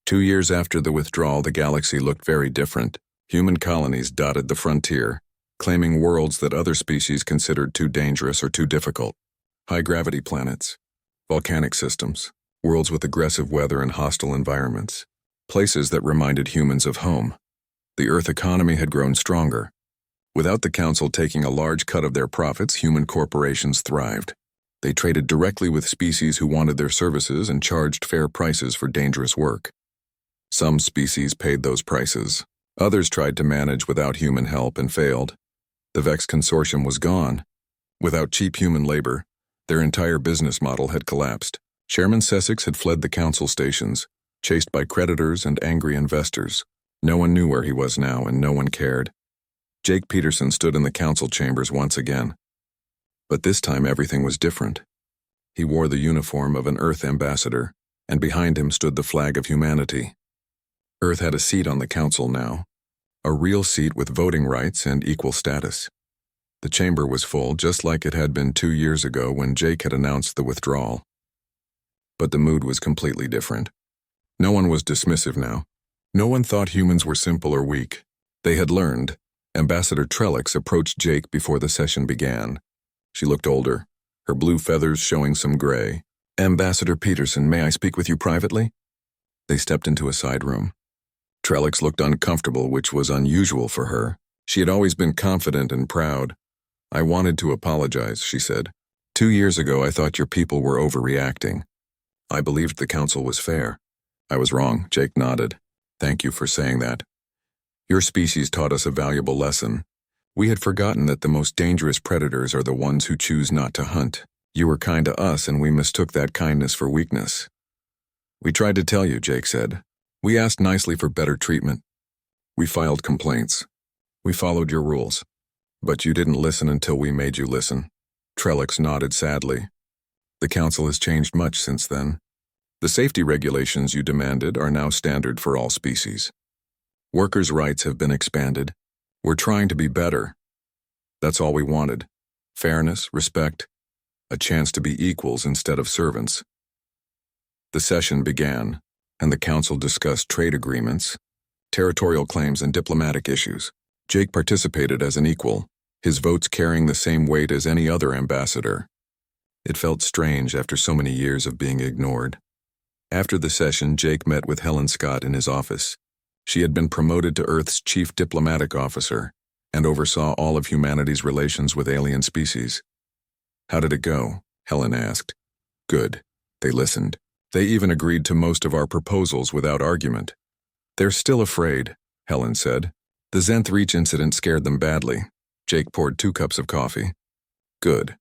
2 years after the withdrawal, the galaxy looked very different. Human colonies dotted the frontier, claiming worlds that other species considered too dangerous or too difficult. High-gravity planets, volcanic systems, worlds with aggressive weather and hostile environments, places that reminded humans of home. The Earth economy had grown stronger. Without the Council taking a large cut of their profits, human corporations thrived. They traded directly with species who wanted their services and charged fair prices for dangerous work. Some species paid those prices. Others tried to manage without human help and failed. The Vex Consortium was gone. Without cheap human labor, their entire business model had collapsed. Chairman Sussex had fled the Council stations, chased by creditors and angry investors. No one knew where he was now, and no one cared. Jake Peterson stood in the Council chambers once again. But this time everything was different. He wore the uniform of an Earth ambassador, and behind him stood the flag of humanity. Earth had a seat on the Council now, a real seat with voting rights and equal status. The chamber was full, just like it had been 2 years ago when Jake had announced the withdrawal. But the mood was completely different. No one was dismissive now. No one thought humans were simple or weak. They had learned. Ambassador Trellix approached Jake before the session began. She looked older, her blue feathers showing some gray. "Ambassador Peterson, may I speak with you privately?" They stepped into a side room. Trellix looked uncomfortable, which was unusual for her. She had always been confident and proud. "I wanted to apologize," she said. 2 years ago, I thought your people were overreacting. I believed the Council was fair. I was wrong," Jake nodded. "Thank you for saying that. Your species taught us a valuable lesson. We had forgotten that the most dangerous predators are the ones who choose not to hunt. You were kind to us, and we mistook that kindness for weakness." "We tried to tell you," Jake said. "We asked nicely for better treatment. We filed complaints. We followed your rules. But you didn't listen until we made you listen." Trellix nodded sadly. "The Council has changed much since then. The safety regulations you demanded are now standard for all species. Workers' rights have been expanded. We're trying to be better. That's all we wanted. Fairness, respect, a chance to be equals instead of servants." The session began, and the Council discussed trade agreements, territorial claims, and diplomatic issues. Jake participated as an equal, his votes carrying the same weight as any other ambassador. It felt strange after so many years of being ignored. After the session, Jake met with Helen Scott in his office. She had been promoted to Earth's chief diplomatic officer and oversaw all of humanity's relations with alien species. "How did it go?" Helen asked. "Good." They listened. "They even agreed to most of our proposals without argument." "They're still afraid," Helen said. "The Zenth Reach incident scared them badly." Jake poured 2 cups of coffee. "Good.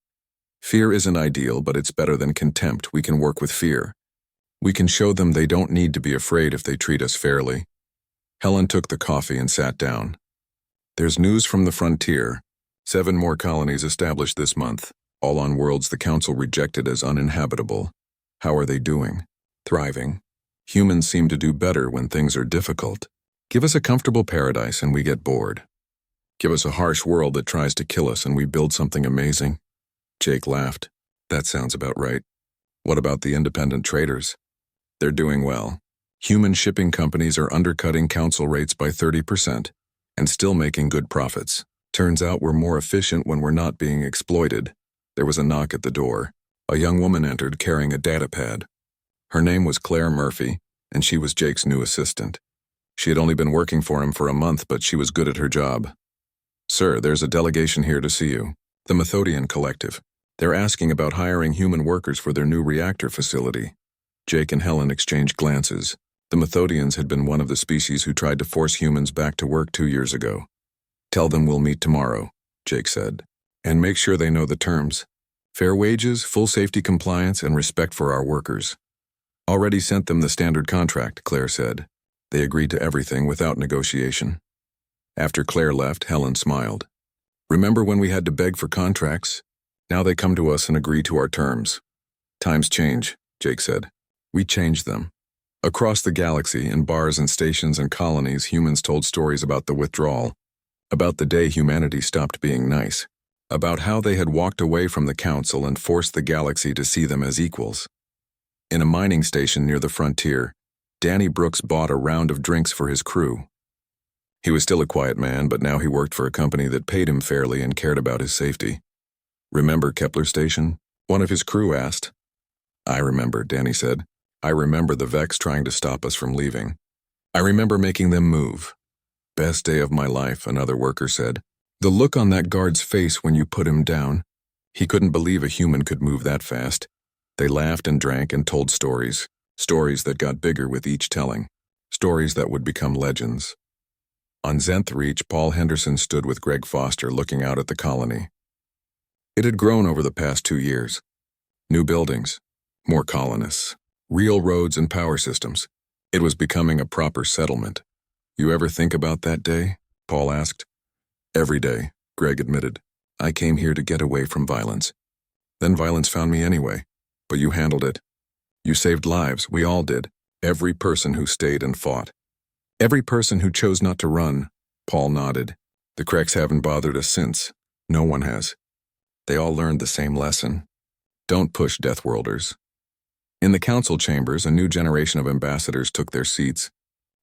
Fear isn't ideal, but it's better than contempt. We can work with fear. We can show them they don't need to be afraid if they treat us fairly." Helen took the coffee and sat down. "There's news from the frontier. 7 more colonies established this month, all on worlds the Council rejected as uninhabitable. How are they doing?" "Thriving. Humans seem to do better when things are difficult. Give us a comfortable paradise and we get bored. Give us a harsh world that tries to kill us and we build something amazing." Jake laughed. "That sounds about right. What about the independent traders?" "They're doing well. Human shipping companies are undercutting Council rates by 30% and still making good profits. Turns out we're more efficient when we're not being exploited." There was a knock at the door. A young woman entered carrying a datapad. Her name was Claire Murphy, and she was Jake's new assistant. She had only been working for him for a month, but she was good at her job. "Sir, there's a delegation here to see you. The Methodian Collective. They're asking about hiring human workers for their new reactor facility." Jake and Helen exchanged glances. The Methodians had been one of the species who tried to force humans back to work 2 years ago. "Tell them we'll meet tomorrow," Jake said. "And make sure they know the terms. Fair wages, full safety compliance, and respect for our workers." "Already sent them the standard contract," Claire said. They agreed to everything without negotiation. After Claire left, Helen smiled. "Remember when we had to beg for contracts? Now they come to us and agree to our terms." "Times change," Jake said. "We change them." Across the galaxy, in bars and stations and colonies, humans told stories about the withdrawal, about the day humanity stopped being nice, about how they had walked away from the Council and forced the galaxy to see them as equals. In a mining station near the frontier, Danny Brooks bought a round of drinks for his crew. He was still a quiet man, but now he worked for a company that paid him fairly and cared about his safety. "Remember Kepler Station?" one of his crew asked. "I remember," Danny said. "I remember the Vex trying to stop us from leaving. I remember making them move." "Best day of my life," another worker said. "The look on that guard's face when you put him down. He couldn't believe a human could move that fast." They laughed and drank and told stories. Stories that got bigger with each telling. Stories that would become legends. On Zenth Reach, Paul Henderson stood with Greg Foster looking out at the colony. It had grown over the past 2 years. New buildings, more colonists, real roads and power systems. It was becoming a proper settlement. "You ever think about that day?" Paul asked. "Every day," Greg admitted. "I came here to get away from violence. Then violence found me anyway. But you handled it. You saved lives, we all did. Every person who stayed and fought. Every person who chose not to run." Paul nodded. "The Creks haven't bothered us since. No one has. They all learned the same lesson. Don't push Deathworlders." In the council chambers, a new generation of ambassadors took their seats.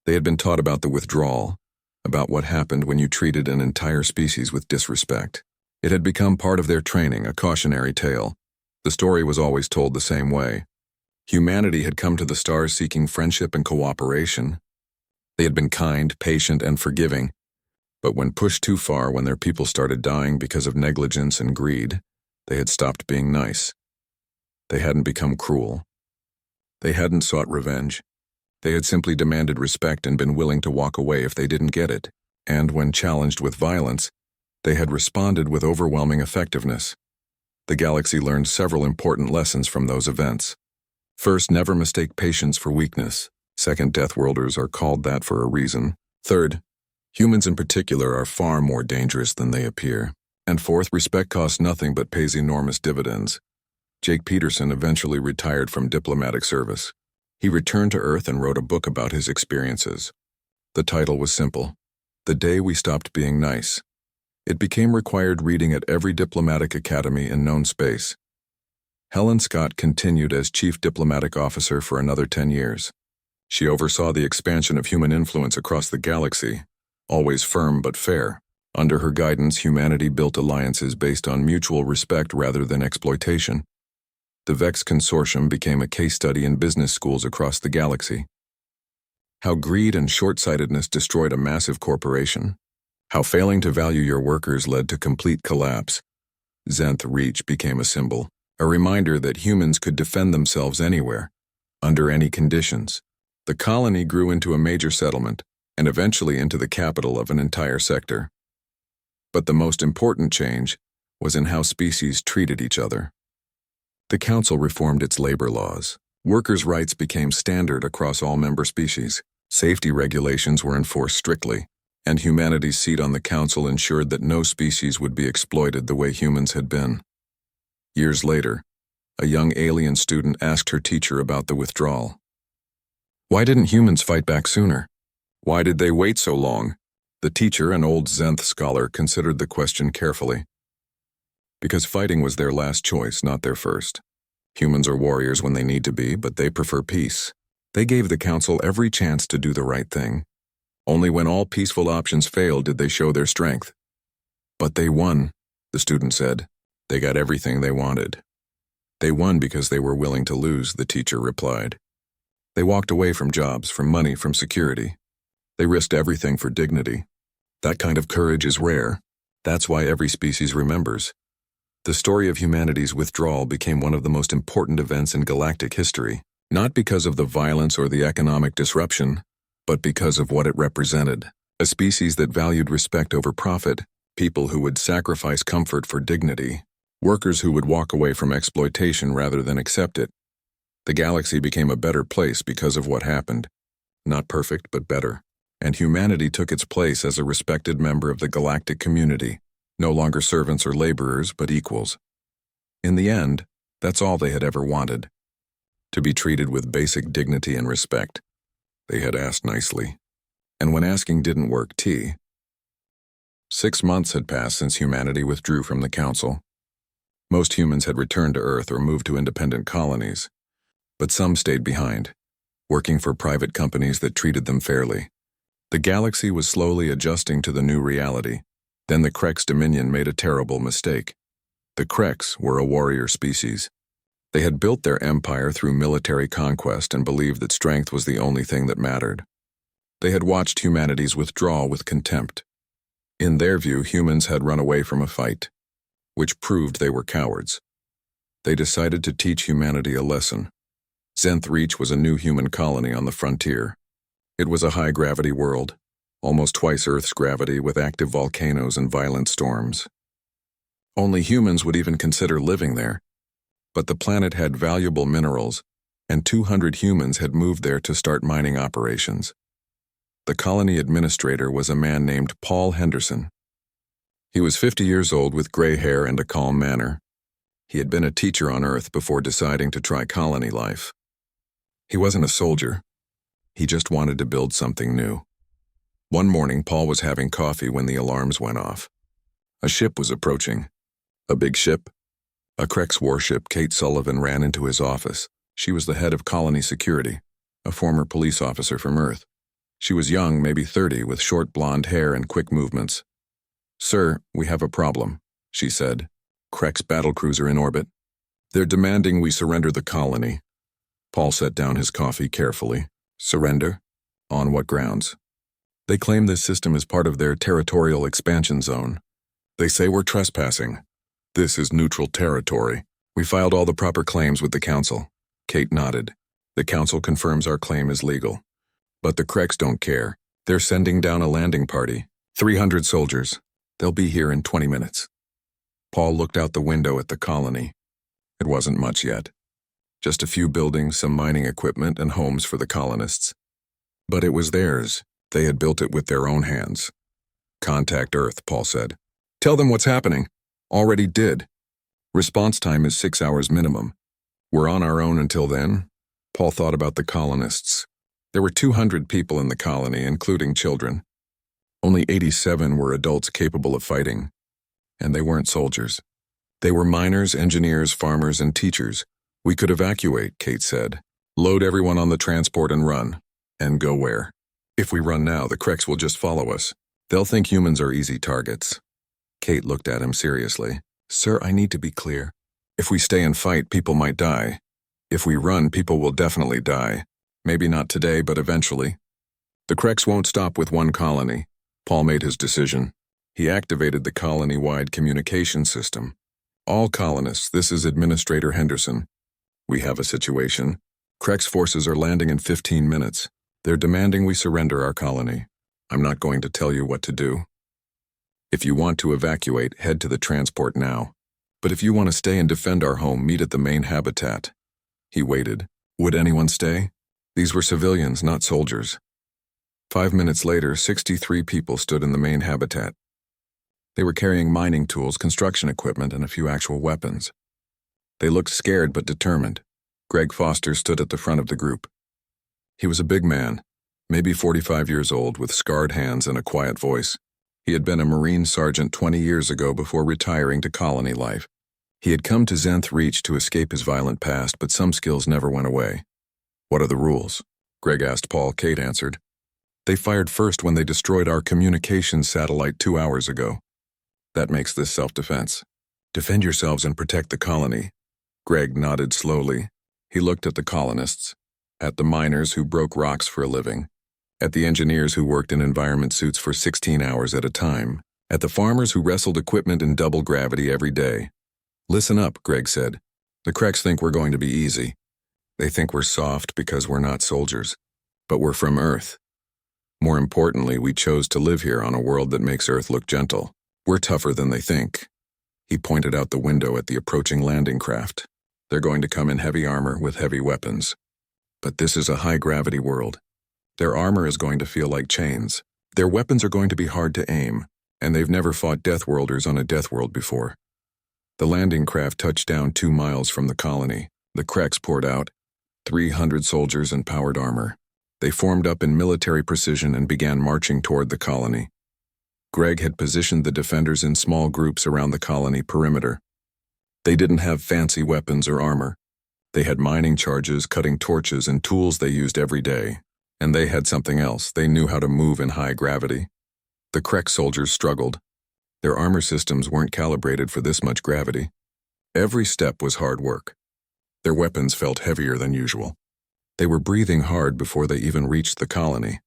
They had been taught about the withdrawal, about what happened when you treated an entire species with disrespect. It had become part of their training, a cautionary tale. The story was always told the same way. Humanity had come to the stars seeking friendship and cooperation. They had been kind, patient, and forgiving. But when pushed too far, when their people started dying because of negligence and greed, they had stopped being nice. They hadn't become cruel. They hadn't sought revenge. They had simply demanded respect and been willing to walk away if they didn't get it. And when challenged with violence, they had responded with overwhelming effectiveness. The galaxy learned several important lessons from those events. First, never mistake patience for weakness. Second, Deathworlders are called that for a reason. Third, humans in particular are far more dangerous than they appear. And fourth, respect costs nothing but pays enormous dividends. Jake Peterson eventually retired from diplomatic service. He returned to Earth and wrote a book about his experiences. The title was simple: The Day We Stopped Being Nice. It became required reading at every diplomatic academy in known space. Helen Scott continued as Chief Diplomatic Officer for another 10 years. She oversaw the expansion of human influence across the galaxy, always firm but fair. Under her guidance, humanity built alliances based on mutual respect rather than exploitation. The Vex Consortium became a case study in business schools across the galaxy. How greed and short-sightedness destroyed a massive corporation. How failing to value your workers led to complete collapse. Zenth Reach became a symbol, a reminder that humans could defend themselves anywhere, under any conditions. The colony grew into a major settlement, and eventually into the capital of an entire sector. But the most important change was in how species treated each other. The Council reformed its labor laws. Workers' rights became standard across all member species. Safety regulations were enforced strictly, and humanity's seat on the Council ensured that no species would be exploited the way humans had been. Years later, a young alien student asked her teacher about the withdrawal. Why didn't humans fight back sooner? Why did they wait so long? The teacher, an old Zenth scholar, considered the question carefully. Because fighting was their last choice, not their first. Humans are warriors when they need to be, but they prefer peace. They gave the Council every chance to do the right thing. Only when all peaceful options failed did they show their strength. But they won, the student said. They got everything they wanted. They won because they were willing to lose, the teacher replied. They walked away from jobs, from money, from security. They risked everything for dignity. That kind of courage is rare. That's why every species remembers. The story of humanity's withdrawal became one of the most important events in galactic history, not because of the violence or the economic disruption, but because of what it represented. A species that valued respect over profit, people who would sacrifice comfort for dignity, workers who would walk away from exploitation rather than accept it. The galaxy became a better place because of what happened. Not perfect, but better. And humanity took its place as a respected member of the galactic community. No longer servants or laborers, but equals. In the end, that's all they had ever wanted. To be treated with basic dignity and respect. They had asked nicely. And when asking didn't work, 6 months had passed since humanity withdrew from the Council. Most humans had returned to Earth or moved to independent colonies. But some stayed behind. working for private companies that treated them fairly. The galaxy was slowly adjusting to the new reality. Then the Krex Dominion made a terrible mistake. The Krex were a warrior species. They had built their empire through military conquest and believed that strength was the only thing that mattered. They had watched humanity's withdrawal with contempt. In their view, humans had run away from a fight, which proved they were cowards. They decided to teach humanity a lesson. Zenth Reach was a new human colony on the frontier. It was a high-gravity world, almost twice Earth's gravity, with active volcanoes and violent storms. Only humans would even consider living there. But the planet had valuable minerals, and 200 humans had moved there to start mining operations. The colony administrator was a man named Paul Henderson. He was 50 years old with gray hair and a calm manner. He had been a teacher on Earth before deciding to try colony life. He wasn't a soldier. He just wanted to build something new. One morning, Paul was having coffee when the alarms went off. A ship was approaching. A big ship? A Krex warship. Kate Sullivan ran into his office. She was the head of colony security, a former police officer from Earth. She was young, maybe 30, with short blonde hair and quick movements. "Sir, we have a problem," she said. "Krex battlecruiser in orbit. They're demanding we surrender the colony." Paul set down his coffee carefully. "Surrender? On what grounds?" "They claim this system is part of their territorial expansion zone. They say we're trespassing. This is neutral territory. We filed all the proper claims with the Council." Kate nodded. "The Council confirms our claim is legal. But the Krex don't care. They're sending down a landing party. 300 soldiers. They'll be here in 20 minutes. Paul looked out the window at the colony. It wasn't much yet. Just a few buildings, some mining equipment, and homes for the colonists. But it was theirs. They had built it with their own hands. "Contact Earth," Paul said. "Tell them what's happening." "Already did. Response time is 6 hours minimum. We're on our own until then." Paul thought about the colonists. There were 200 people in the colony, including children. Only 87 were adults capable of fighting. And they weren't soldiers. They were miners, engineers, farmers, and teachers. "We could evacuate," Kate said. "Load everyone on the transport and run." "And go where?" "If we run now, the Krex will just follow us. They'll think humans are easy targets." Kate looked at him seriously. "Sir, I need to be clear. If we stay and fight, people might die. If we run, people will definitely die. Maybe not today, but eventually. The Krex won't stop with one colony." Paul made his decision. He activated the colony-wide communication system. "All colonists, this is Administrator Henderson. We have a situation. Krex forces are landing in 15 minutes. They're demanding we surrender our colony. I'm not going to tell you what to do. If you want to evacuate, head to the transport now. But if you want to stay and defend our home, meet at the main habitat." He waited. Would anyone stay? These were civilians, not soldiers. 5 minutes later, 63 people stood in the main habitat. They were carrying mining tools, construction equipment, and a few actual weapons. They looked scared but determined. Greg Foster stood at the front of the group. He was a big man, maybe 45 years old, with scarred hands and a quiet voice. He had been a Marine sergeant 20 years ago before retiring to colony life. He had come to Zenth Reach to escape his violent past, but some skills never went away. "What are the rules?" Greg asked Paul. Kate answered. "They fired first when they destroyed our communications satellite 2 hours ago. That makes this self-defense. Defend yourselves and protect the colony." Greg nodded slowly. He looked at the colonists, at the miners who broke rocks for a living, at the engineers who worked in environment suits for 16 hours at a time, at the farmers who wrestled equipment in double gravity every day. "Listen up," Greg said. "The Krex think we're going to be easy. They think we're soft because we're not soldiers. But we're from Earth. More importantly, we chose to live here on a world that makes Earth look gentle. We're tougher than they think." He pointed out the window at the approaching landing craft. "They're going to come in heavy armor with heavy weapons. But this is a high-gravity world. Their armor is going to feel like chains. Their weapons are going to be hard to aim, and they've never fought Deathworlders on a Deathworld before." The landing craft touched down 2 miles from the colony. The Krex poured out, 300 soldiers in powered armor. They formed up in military precision and began marching toward the colony. Greg had positioned the defenders in small groups around the colony perimeter. They didn't have fancy weapons or armor. They had mining charges, cutting torches, and tools they used every day. And they had something else. They knew how to move in high gravity. The Krek soldiers struggled. Their armor systems weren't calibrated for this much gravity. Every step was hard work. Their weapons felt heavier than usual. They were breathing hard before they even reached the colony.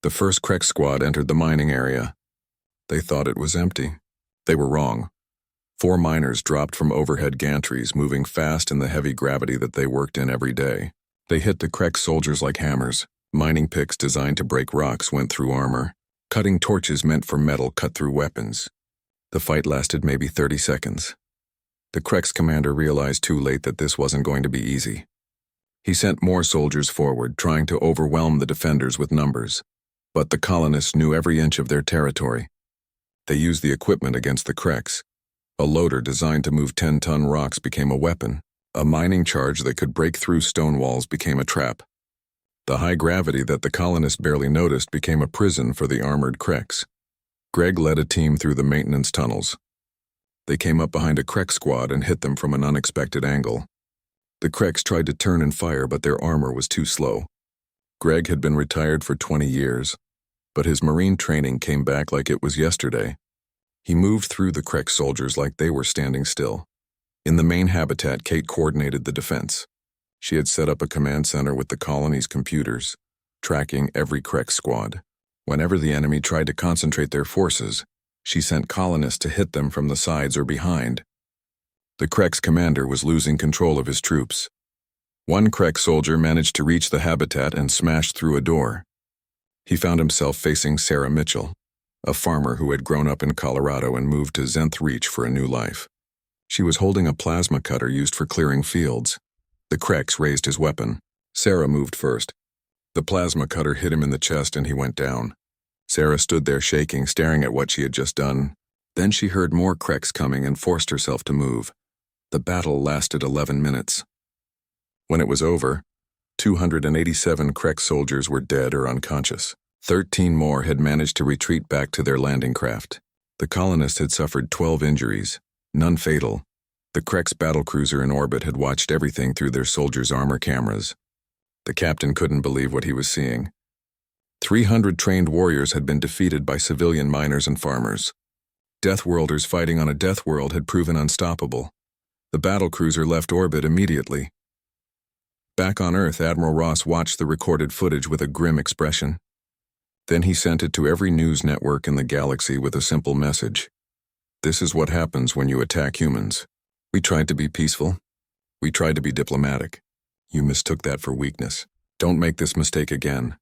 The first Krek squad entered the mining area. They thought it was empty. They were wrong. 4 miners dropped from overhead gantries, moving fast in the heavy gravity that they worked in every day. They hit the Krek soldiers like hammers. Mining picks designed to break rocks went through armor. Cutting torches meant for metal cut through weapons. The fight lasted maybe 30 seconds. The Krek's commander realized too late that this wasn't going to be easy. He sent more soldiers forward, trying to overwhelm the defenders with numbers. But the colonists knew every inch of their territory. They used the equipment against the Kreks. A loader designed to move 10-ton rocks became a weapon. A mining charge that could break through stone walls became a trap. The high gravity that the colonists barely noticed became a prison for the armored Kreks. Greg led a team through the maintenance tunnels. They came up behind a Krek squad and hit them from an unexpected angle. The Kreks tried to turn and fire, but their armor was too slow. Greg had been retired for 20 years, but his Marine training came back like it was yesterday. He moved through the Krek soldiers like they were standing still. In the main habitat, Kate coordinated the defense. She had set up a command center with the colony's computers, tracking every Krek squad. Whenever the enemy tried to concentrate their forces, she sent colonists to hit them from the sides or behind. The Krek's commander was losing control of his troops. One Krek soldier managed to reach the habitat and smash through a door. He found himself facing Sarah Mitchell, a farmer who had grown up in Colorado and moved to Zenth Reach for a new life. She was holding a plasma cutter used for clearing fields. The Kreks raised his weapon. Sarah moved first. The plasma cutter hit him in the chest and he went down. Sarah stood there shaking, staring at what she had just done. Then she heard more Kreks coming and forced herself to move. The battle lasted 11 minutes. When it was over, 287 Krek soldiers were dead or unconscious. 13 more had managed to retreat back to their landing craft. The colonists had suffered 12 injuries, none fatal. The Krek's battlecruiser in orbit had watched everything through their soldiers' armor cameras. The captain couldn't believe what he was seeing. 300 trained warriors had been defeated by civilian miners and farmers. Deathworlders fighting on a death world had proven unstoppable. The battlecruiser left orbit immediately. Back on Earth, Admiral Ross watched the recorded footage with a grim expression. Then he sent it to every news network in the galaxy with a simple message. This is what happens when you attack humans. We tried to be peaceful. We tried to be diplomatic. You mistook that for weakness. Don't make this mistake again.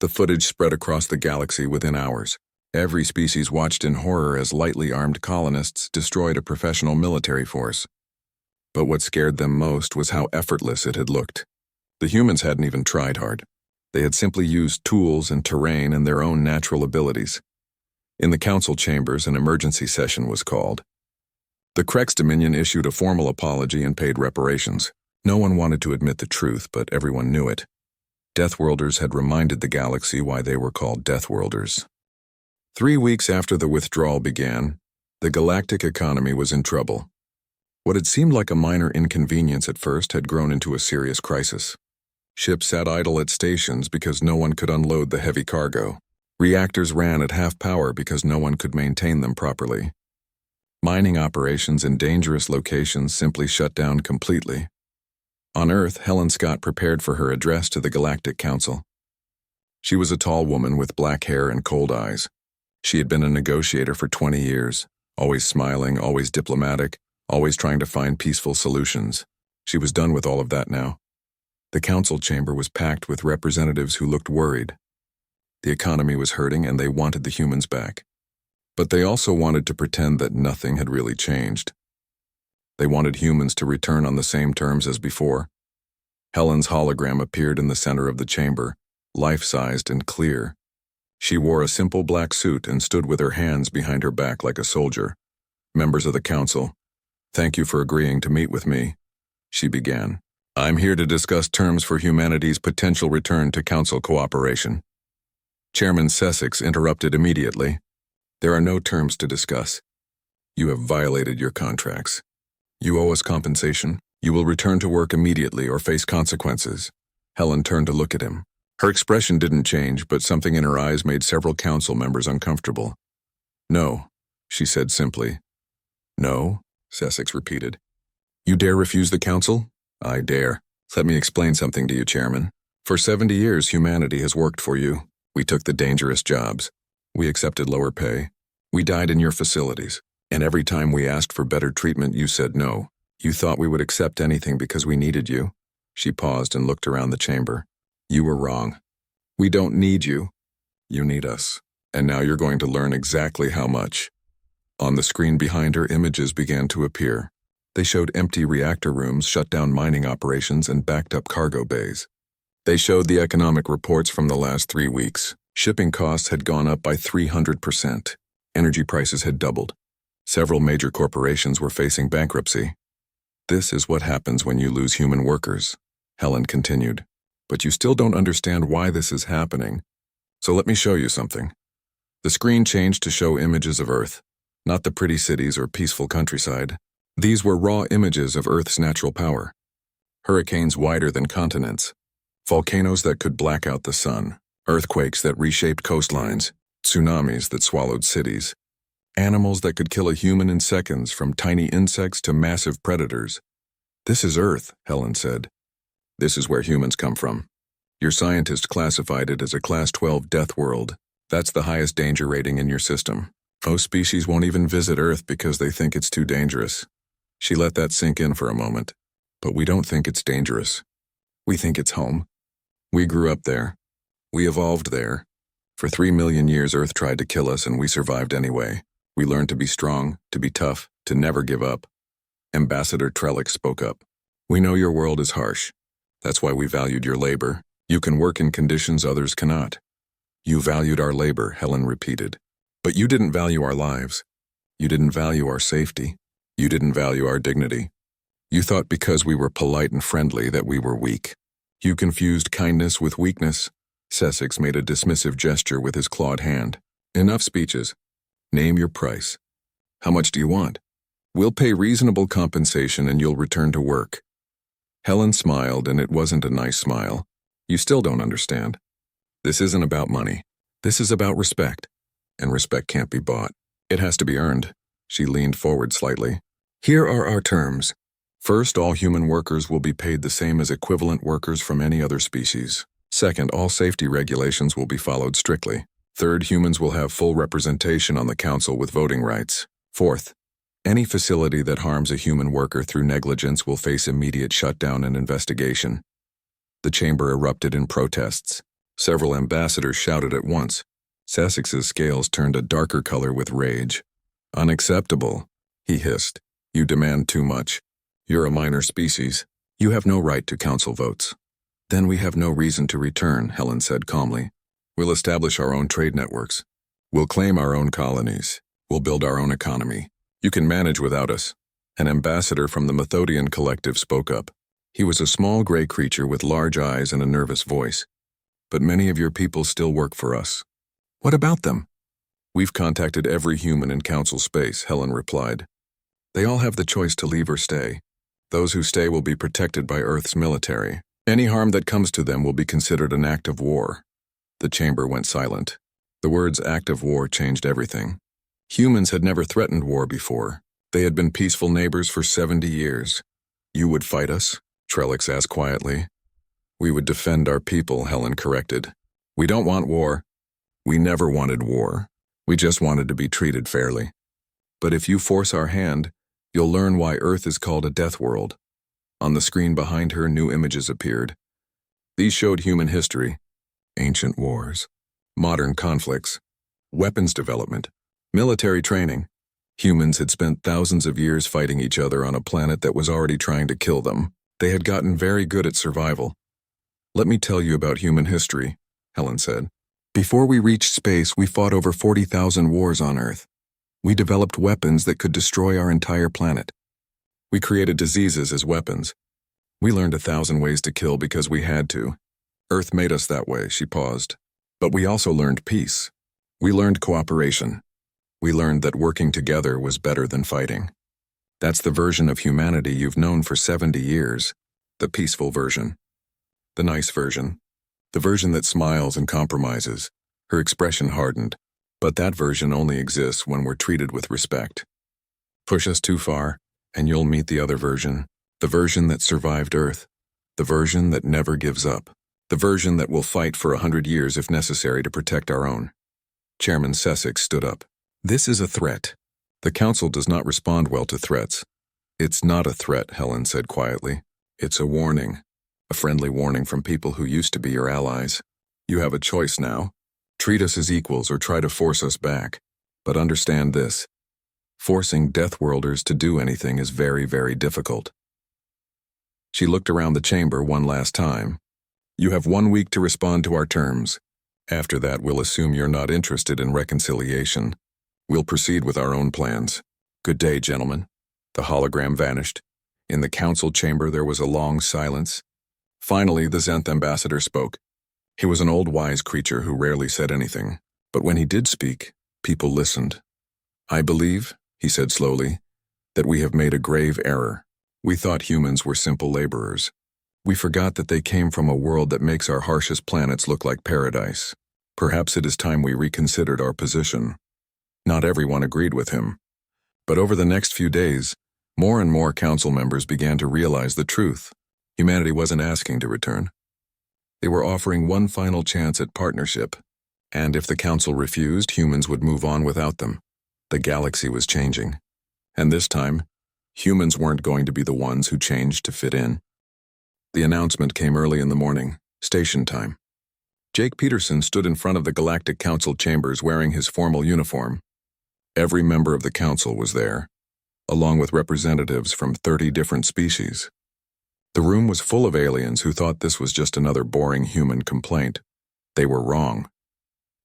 The footage spread across the galaxy within hours. Every species watched in horror as lightly armed colonists destroyed a professional military force. But what scared them most was how effortless it had looked. The humans hadn't even tried hard. They had simply used tools and terrain and their own natural abilities. In the council chambers, an emergency session was called. The Krek's Dominion issued a formal apology and paid reparations. No one wanted to admit the truth, but everyone knew it. Deathworlders had reminded the galaxy why they were called Deathworlders. 3 weeks after the withdrawal began, the galactic economy was in trouble. What had seemed like a minor inconvenience at first had grown into a serious crisis. Ships sat idle at stations because no one could unload the heavy cargo. Reactors ran at half power because no one could maintain them properly. Mining operations in dangerous locations simply shut down completely. On Earth, Helen Scott prepared for her address to the Galactic Council. She was a tall woman with black hair and cold eyes. She had been a negotiator for 20 years, always smiling, always diplomatic, always trying to find peaceful solutions. She was done with all of that now. The council chamber was packed with representatives who looked worried. The economy was hurting and they wanted the humans back. But they also wanted to pretend that nothing had really changed. They wanted humans to return on the same terms as before. Helen's hologram appeared in the center of the chamber, life-sized and clear. She wore a simple black suit and stood with her hands behind her back like a soldier. "Members of the council, thank you for agreeing to meet with me," she began. "I'm here to discuss terms for humanity's potential return to council cooperation." Chairman Sussex interrupted immediately. "There are no terms to discuss. You have violated your contracts. You owe us compensation. You will return to work immediately or face consequences. Helen turned to look at him. Her expression didn't change, but something in her eyes made several council members uncomfortable. No, she said simply. No, Sussex repeated. You dare refuse the council? I dare. Let me explain something to you, Chairman. For 70 years, humanity has worked for you. We took the dangerous jobs. We accepted lower pay. We died in your facilities. And every time we asked for better treatment, you said no. You thought we would accept anything because we needed you. She paused and looked around the chamber. You were wrong. We don't need you. You need us. And now you're going to learn exactly how much. On the screen behind her, images began to appear. They showed empty reactor rooms, shut down mining operations, and backed up cargo bays. They showed the economic reports from the last 3 weeks. Shipping costs had gone up by 300%. Energy prices had doubled. Several major corporations were facing bankruptcy. This is what happens when you lose human workers, Helen continued. But you still don't understand why this is happening. So let me show you something. The screen changed to show images of Earth, not the pretty cities or peaceful countryside. These were raw images of Earth's natural power. Hurricanes wider than continents, volcanoes that could black out the sun, earthquakes that reshaped coastlines, tsunamis that swallowed cities, animals that could kill a human in seconds, from tiny insects to massive predators. This is Earth, Helen said. This is where humans come from. Your scientist classified it as a Class 12 death world. That's the highest danger rating in your system. Most species won't even visit Earth because they think it's too dangerous. She let that sink in for a moment. But we don't think it's dangerous. We think it's home. We grew up there. We evolved there. For 3 million years, Earth tried to kill us, and we survived anyway. We learned to be strong, to be tough, to never give up. Ambassador Trellick spoke up. We know your world is harsh. That's why we valued your labor. You can work in conditions others cannot. You valued our labor, Helen repeated. But you didn't value our lives. You didn't value our safety. You didn't value our dignity. You thought because we were polite and friendly that we were weak. You confused kindness with weakness. Sussex made a dismissive gesture with his clawed hand. Enough speeches. Name your price. How much do you want? We'll pay reasonable compensation and you'll return to work. Helen smiled, and it wasn't a nice smile. You still don't understand. This isn't about money. This is about respect. And respect can't be bought. It has to be earned. She leaned forward slightly. Here are our terms. First, all human workers will be paid the same as equivalent workers from any other species. Second, all safety regulations will be followed strictly. Third, humans will have full representation on the council with voting rights. Fourth, any facility that harms a human worker through negligence will face immediate shutdown and investigation. The chamber erupted in protests. Several ambassadors shouted at once. Sussex's scales turned a darker color with rage. Unacceptable, he hissed. You demand too much. You're a minor species. You have no right to council votes. Then we have no reason to return, Helen said calmly. We'll establish our own trade networks. We'll claim our own colonies. We'll build our own economy. You can manage without us. An ambassador from the Methodian collective spoke up. He was a small gray creature with large eyes and a nervous voice. But many of your people still work for us. What about them? We've contacted every human in council space, Helen replied. They all have the choice to leave or stay. Those who stay will be protected by Earth's military. Any harm that comes to them will be considered an act of war. The chamber went silent. The words act of war changed everything. Humans had never threatened war before. They had been peaceful neighbors for 70 years. You would fight us? Trellick asked quietly. We would defend our people, Helen corrected. We don't want war. We never wanted war. We just wanted to be treated fairly. But if you force our hand, you'll learn why Earth is called a death world. On the screen behind her, new images appeared. These showed human history, ancient wars, modern conflicts, weapons development, military training. Humans had spent thousands of years fighting each other on a planet that was already trying to kill them. They had gotten very good at survival. Let me tell you about human history, Helen said. Before we reached space, we fought over 40,000 wars on Earth. We developed weapons that could destroy our entire planet. We created diseases as weapons. We learned 1,000 ways to kill because we had to. Earth made us that way, she paused. But we also learned peace. We learned cooperation. We learned that working together was better than fighting. That's the version of humanity you've known for 70 years. The peaceful version. The nice version. The version that smiles and compromises. Her expression hardened. But that version only exists when we're treated with respect. Push us too far, and you'll meet the other version. The version that survived Earth. The version that never gives up. The version that will fight for 100 years if necessary to protect our own. Chairman Sesek stood up. This is a threat. The Council does not respond well to threats. It's not a threat, Helen said quietly. It's a warning. A friendly warning from people who used to be your allies. You have a choice now. Treat us as equals or try to force us back. But understand this. Forcing Deathworlders to do anything is very, very difficult. She looked around the chamber one last time. You have 1 week to respond to our terms. After that, we'll assume you're not interested in reconciliation. We'll proceed with our own plans. Good day, gentlemen. The hologram vanished. In the council chamber, there was a long silence. Finally, the Zenth ambassador spoke. He was an old wise creature who rarely said anything, but when he did speak, people listened. I believe, he said slowly, that we have made a grave error. We thought humans were simple laborers. We forgot that they came from a world that makes our harshest planets look like paradise. Perhaps it is time we reconsidered our position. Not everyone agreed with him. But over the next few days, more and more council members began to realize the truth. Humanity wasn't asking to return. They were offering one final chance at partnership, and if the council refused, humans would move on without them. The galaxy was changing, and this time, humans weren't going to be the ones who changed to fit in. The announcement came early in the morning, station time. Jake Peterson stood in front of the Galactic Council chambers wearing his formal uniform. Every member of the council was there, along with representatives from 30 different species. The room was full of aliens who thought this was just another boring human complaint. They were wrong.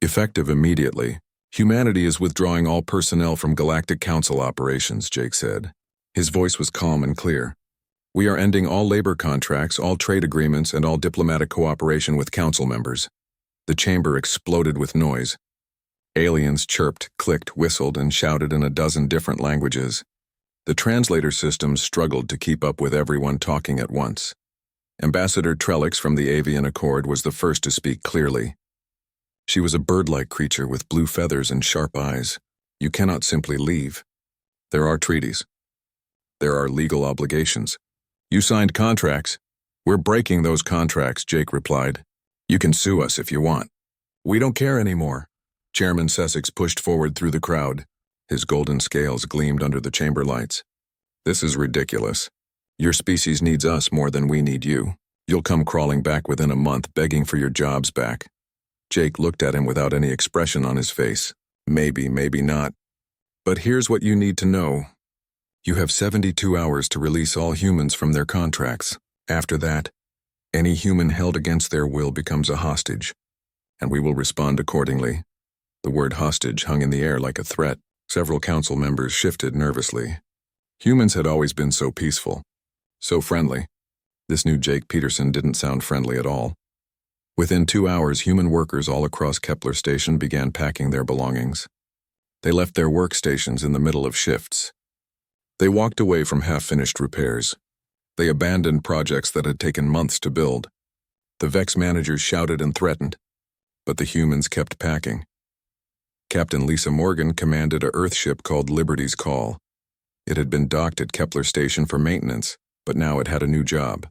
Effective immediately, humanity is withdrawing all personnel from Galactic Council operations, Jake said. His voice was calm and clear. We are ending all labor contracts, all trade agreements, and all diplomatic cooperation with council members. The chamber exploded with noise. Aliens chirped, clicked, whistled, and shouted in a dozen different languages. The translator systems struggled to keep up with everyone talking at once. Ambassador Trellix from the Avian Accord was the first to speak clearly. She was a bird-like creature with blue feathers and sharp eyes. You cannot simply leave. There are treaties. There are legal obligations. You signed contracts. We're breaking those contracts, Jake replied. You can sue us if you want. We don't care anymore. Chairman Sesek pushed forward through the crowd. His golden scales gleamed under the chamber lights. This is ridiculous. Your species needs us more than we need you. You'll come crawling back within a month begging for your jobs back. Jake looked at him without any expression on his face. Maybe, maybe not. But here's what you need to know. You have 72 hours to release all humans from their contracts. After that, any human held against their will becomes a hostage, and we will respond accordingly. The word hostage hung in the air like a threat. Several council members shifted nervously. Humans had always been so peaceful, so friendly. This new Jake Peterson didn't sound friendly at all. Within 2 hours, human workers all across Kepler Station began packing their belongings. They left their workstations in the middle of shifts. They walked away from half-finished repairs. They abandoned projects that had taken months to build. The Vex managers shouted and threatened, but the humans kept packing. Captain Lisa Morgan commanded a Earthship called Liberty's Call. It had been docked at Kepler Station for maintenance, but now it had a new job.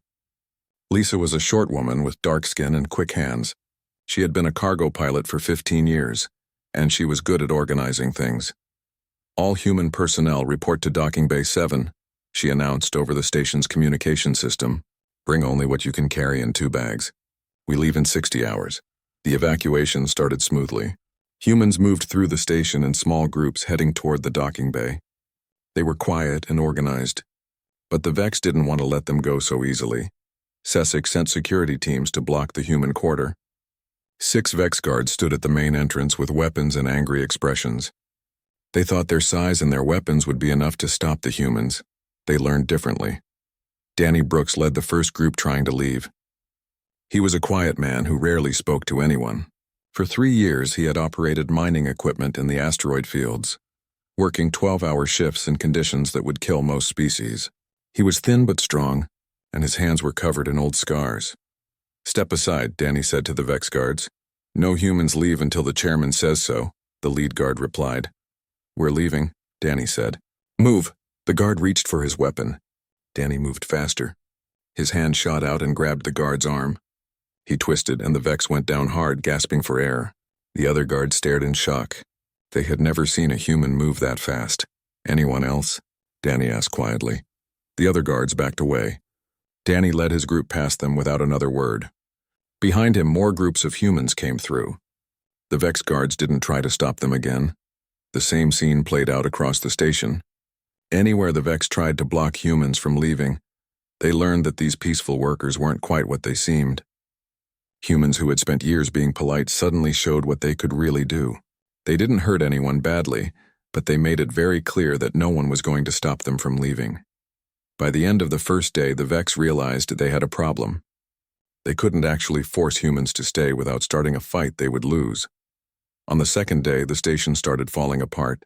Lisa was a short woman with dark skin and quick hands. She had been a cargo pilot for 15 years, and she was good at organizing things. All human personnel report to Docking Bay 7, she announced over the station's communication system. Bring only what you can carry in 2 bags. We leave in 60 hours. The evacuation started smoothly. Humans moved through the station in small groups heading toward the docking bay. They were quiet and organized, but the Vex didn't want to let them go so easily. Sesek sent security teams to block the human quarter. 6 Vex guards stood at the main entrance with weapons and angry expressions. They thought their size and their weapons would be enough to stop the humans. They learned differently. Danny Brooks led the first group trying to leave. He was a quiet man who rarely spoke to anyone. For 3 years, he had operated mining equipment in the asteroid fields. working 12-hour shifts in conditions that would kill most species. He was thin but strong, and his hands were covered in old scars. "Step aside," Danny said to the Vex guards. "No humans leave until the chairman says so," the lead guard replied. "We're leaving," Danny said. "Move!" The guard reached for his weapon. Danny moved faster. His hand shot out and grabbed the guard's arm. He twisted, and the Vex went down hard, gasping for air. The other guards stared in shock. They had never seen a human move that fast. "Anyone else?" Danny asked quietly. The other guards backed away. Danny led his group past them without another word. Behind him, more groups of humans came through. The Vex guards didn't try to stop them again. The same scene played out across the station. Anywhere the Vex tried to block humans from leaving, they learned that these peaceful workers weren't quite what they seemed. Humans who had spent years being polite suddenly showed what they could really do. They didn't hurt anyone badly, but they made it very clear that no one was going to stop them from leaving. By the end of the first day, the Vex realized they had a problem. They couldn't actually force humans to stay without starting a fight they would lose. On the second day, the station started falling apart.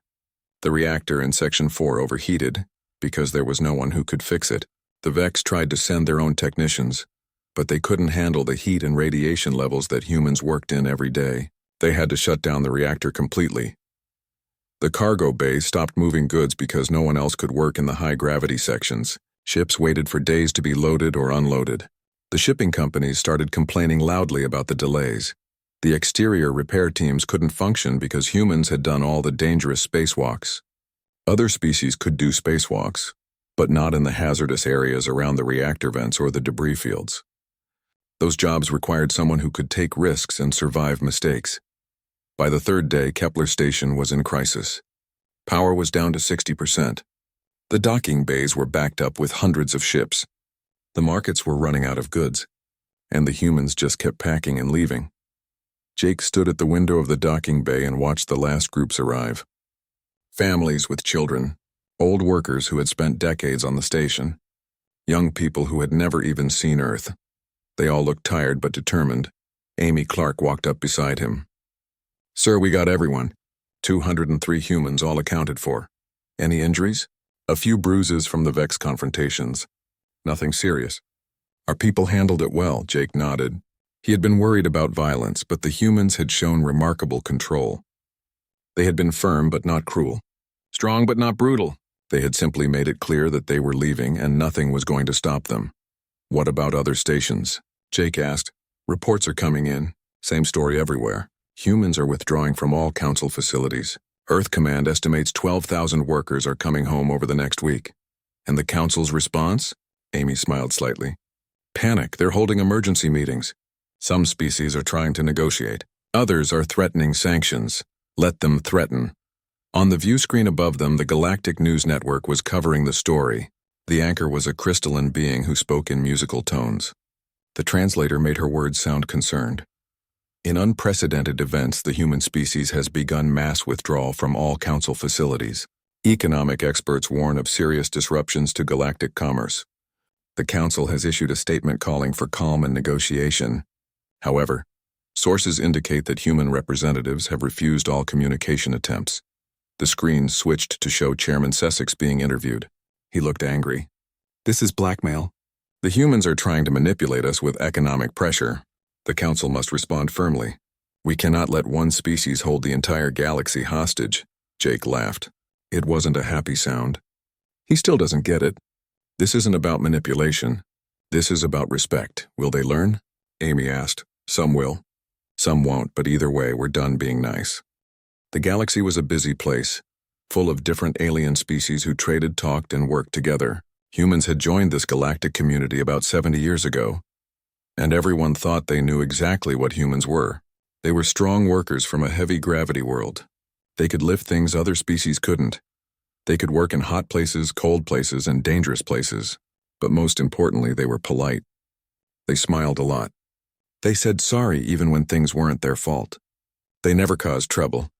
The reactor in Section 4 overheated. Because there was no one who could fix it, the Vex tried to send their own technicians, but they couldn't handle the heat and radiation levels that humans worked in every day. They had to shut down the reactor completely. The cargo bay stopped moving goods because no one else could work in the high-gravity sections. Ships waited for days to be loaded or unloaded. The shipping companies started complaining loudly about the delays. The exterior repair teams couldn't function because humans had done all the dangerous spacewalks. Other species could do spacewalks, but not in the hazardous areas around the reactor vents or the debris fields. Those jobs required someone who could take risks and survive mistakes. By the third day, Kepler Station was in crisis. Power was down to 60%. The docking bays were backed up with hundreds of ships. The markets were running out of goods, and the humans just kept packing and leaving. Jake stood at the window of the docking bay and watched the last groups arrive. Families with children, old workers who had spent decades on the station, young people who had never even seen Earth. They all looked tired but determined. Amy Clark walked up beside him. "Sir, we got everyone. 203 humans, all accounted for. Any injuries?" "A few bruises from the Vex confrontations. Nothing serious." "Our people handled it well," Jake nodded. He had been worried about violence, but the humans had shown remarkable control. They had been firm but not cruel. Strong but not brutal. They had simply made it clear that they were leaving and nothing was going to stop them. "What about other stations?" Jake asked. "Reports are coming in. Same story everywhere. Humans are withdrawing from all council facilities. Earth Command estimates 12,000 workers are coming home over the next week." "And the council's response?" Amy smiled slightly. "Panic. They're holding emergency meetings. Some species are trying to negotiate. Others are threatening sanctions. Let them threaten." On the view screen above them, the Galactic News Network was covering the story. The anchor was a crystalline being who spoke in musical tones. The translator made her words sound concerned. "In unprecedented events, the human species has begun mass withdrawal from all council facilities. Economic experts warn of serious disruptions to galactic commerce. The council has issued a statement calling for calm and negotiation. However, sources indicate that human representatives have refused all communication attempts." The screen switched to show Chairman Sussex being interviewed. He looked angry. "This is blackmail. The humans are trying to manipulate us with economic pressure. The council must respond firmly. We cannot let one species hold the entire galaxy hostage." Jake laughed. It wasn't a happy sound. He still doesn't get it. This isn't about manipulation. This is about respect. Will they learn? Amy asked. "Some will. Some won't, but either way, we're done being nice." The galaxy was a busy place, full of different alien species who traded, talked, and worked together. Humans had joined this galactic community about 70 years ago, and everyone thought they knew exactly what humans were. They were strong workers from a heavy gravity world. They could lift things other species couldn't. They could work in hot places, cold places, and dangerous places. But most importantly, they were polite. They smiled a lot. They said sorry even when things weren't their fault. They never caused trouble.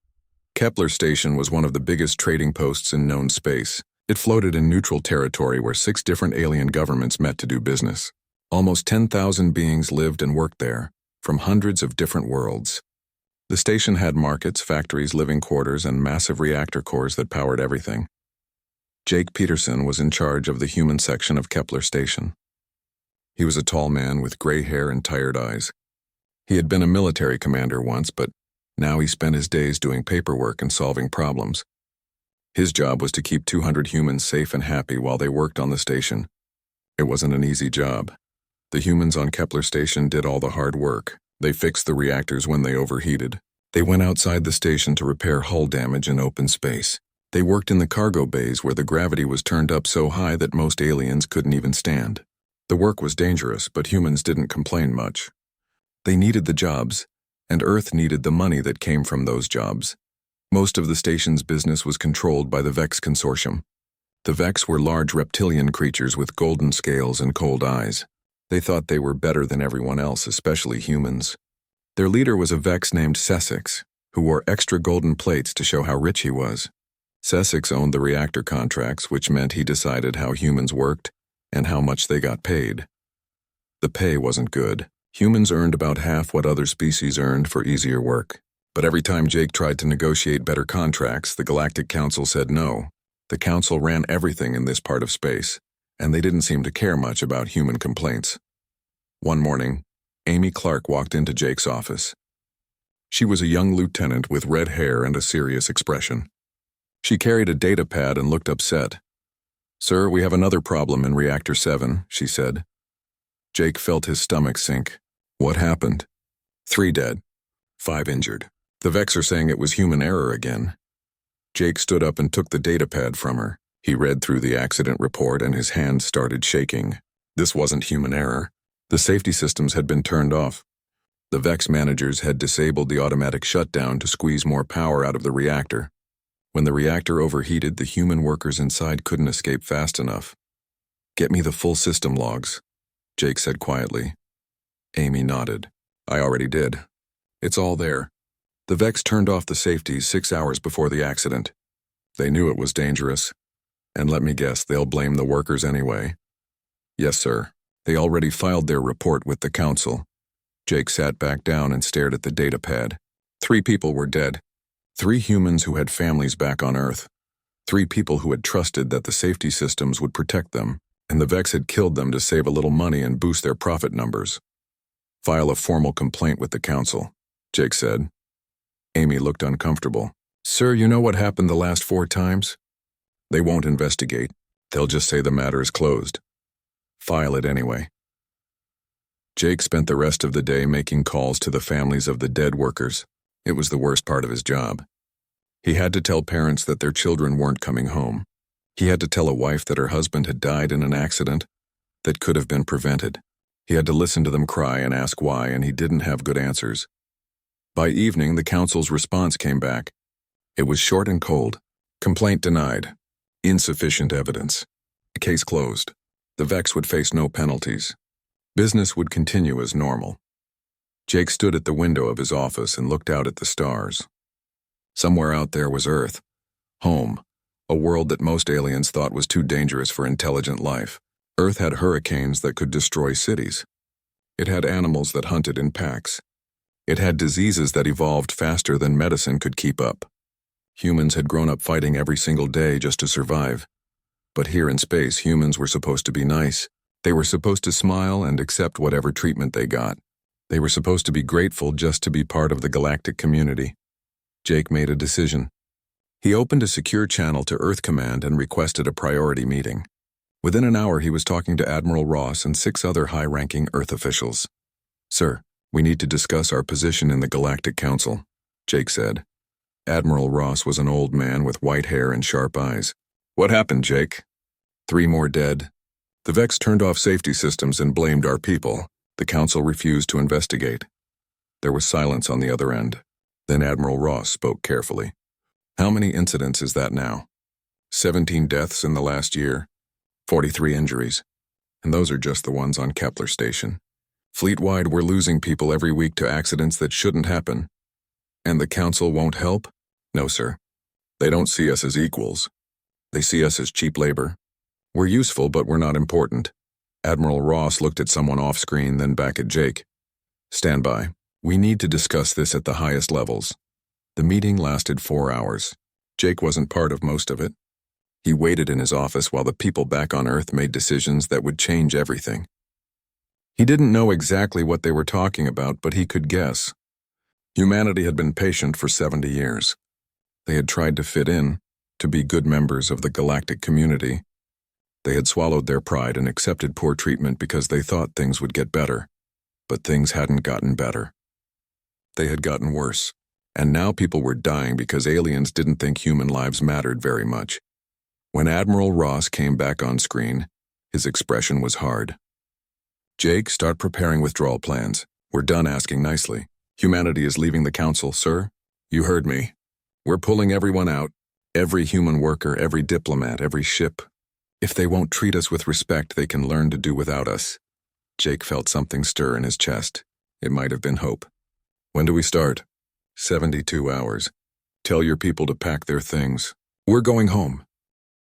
Kepler Station was one of the biggest trading posts in known space. It floated in neutral territory where 6 different alien governments met to do business. Almost 10,000 beings lived and worked there, from hundreds of different worlds. The station had markets, factories, living quarters, and massive reactor cores that powered everything. Jake Peterson was in charge of the human section of Kepler Station. He was a tall man with gray hair and tired eyes. He had been a military commander once, but now he spent his days doing paperwork and solving problems. His job was to keep 200 humans safe and happy while they worked on the station. It wasn't an easy job. The humans on Kepler Station did all the hard work. They fixed the reactors when they overheated. They went outside the station to repair hull damage in open space. They worked in the cargo bays where the gravity was turned up so high that most aliens couldn't even stand. The work was dangerous, but humans didn't complain much. They needed the jobs, and Earth needed the money that came from those jobs. Most of the station's business was controlled by the Vex Consortium. The Vex were large reptilian creatures with golden scales and cold eyes. They thought they were better than everyone else, especially humans. Their leader was a Vex named Sesix, who wore extra golden plates to show how rich he was. Sesix owned the reactor contracts, which meant he decided how humans worked and how much they got paid. The pay wasn't good. Humans earned about half what other species earned for easier work. But every time Jake tried to negotiate better contracts, the Galactic Council said no. The Council ran everything in this part of space, and they didn't seem to care much about human complaints. One morning, Amy Clark walked into Jake's office. She was a young lieutenant with red hair and a serious expression. She carried a data pad and looked upset. "Sir, we have another problem in Reactor 7, she said. Jake felt his stomach sink. What happened? 3 dead, 5 injured. The Vex are saying it was human error again. Jake stood up and took the data pad from her. He read through the accident report and his hand started shaking. This wasn't human error. The safety systems had been turned off. The Vex managers had disabled the automatic shutdown to squeeze more power out of the reactor. When the reactor overheated, the human workers inside couldn't escape fast enough. "Get me the full system logs," Jake said quietly. Amy nodded. "I already did. It's all there. The Vex turned off the safeties 6 hours before the accident. They knew it was dangerous. And let me guess, they'll blame the workers anyway." "Yes, sir. They already filed their report with the council." Jake sat back down and stared at the data pad. 3 people were dead. 3 humans who had families back on Earth. 3 people who had trusted that the safety systems would protect them, and the Vex had killed them to save a little money and boost their profit numbers. "File a formal complaint with the council," Jake said. Amy looked uncomfortable. "Sir, you know what happened the last 4 times? They won't investigate. They'll just say the matter is closed. File it anyway." Jake spent the rest of the day making calls to the families of the dead workers. It was the worst part of his job. He had to tell parents that their children weren't coming home. He had to tell a wife that her husband had died in an accident that could have been prevented. He had to listen to them cry and ask why, and he didn't have good answers. By evening, the council's response came back. It was short and cold. Complaint denied. Insufficient evidence. Case closed. The Vex would face no penalties. Business would continue as normal. Jake stood at the window of his office and looked out at the stars. Somewhere out there was Earth. Home. A world that most aliens thought was too dangerous for intelligent life. Earth had hurricanes that could destroy cities. It had animals that hunted in packs. It had diseases that evolved faster than medicine could keep up. Humans had grown up fighting every single day just to survive. But here in space, humans were supposed to be nice. They were supposed to smile and accept whatever treatment they got. They were supposed to be grateful just to be part of the galactic community. Jake made a decision. He opened a secure channel to Earth Command and requested a priority meeting. Within an hour, he was talking to Admiral Ross and 6 other high-ranking Earth officials. "Sir, we need to discuss our position in the Galactic Council," Jake said. Admiral Ross was an old man with white hair and sharp eyes. "What happened, Jake?" 3 more dead. The Vex turned off safety systems and blamed our people. The Council refused to investigate. There was silence on the other end. Then Admiral Ross spoke carefully. "How many incidents is that now?" 17 deaths in the last year, 43 injuries. And those are just the ones on Kepler Station. Fleet-wide, we're losing people every week to accidents that shouldn't happen. And the Council won't help? No, sir. They don't see us as equals. They see us as cheap labor. We're useful, but we're not important." Admiral Ross looked at someone off-screen, then back at Jake. "Stand by. We need to discuss this at the highest levels. The meeting lasted 4 hours. Jake wasn't part of most of it. He waited in his office while the people back on Earth made decisions that would change everything. He didn't know exactly what they were talking about, but he could guess. Humanity had been patient for 70 years. They had tried to fit in, to be good members of the galactic community. They had swallowed their pride and accepted poor treatment because they thought things would get better. But things hadn't gotten better. They had gotten worse. And now people were dying because aliens didn't think human lives mattered very much. When Admiral Ross came back on screen, his expression was hard. Jake, start preparing withdrawal plans. We're done asking nicely. Humanity is leaving the council, sir. You heard me. We're pulling everyone out. Every human worker, every diplomat, every ship. If they won't treat us with respect, they can learn to do without us. Jake felt something stir in his chest. It might have been hope. When do we start? 72 hours. Tell your people to pack their things. We're going home.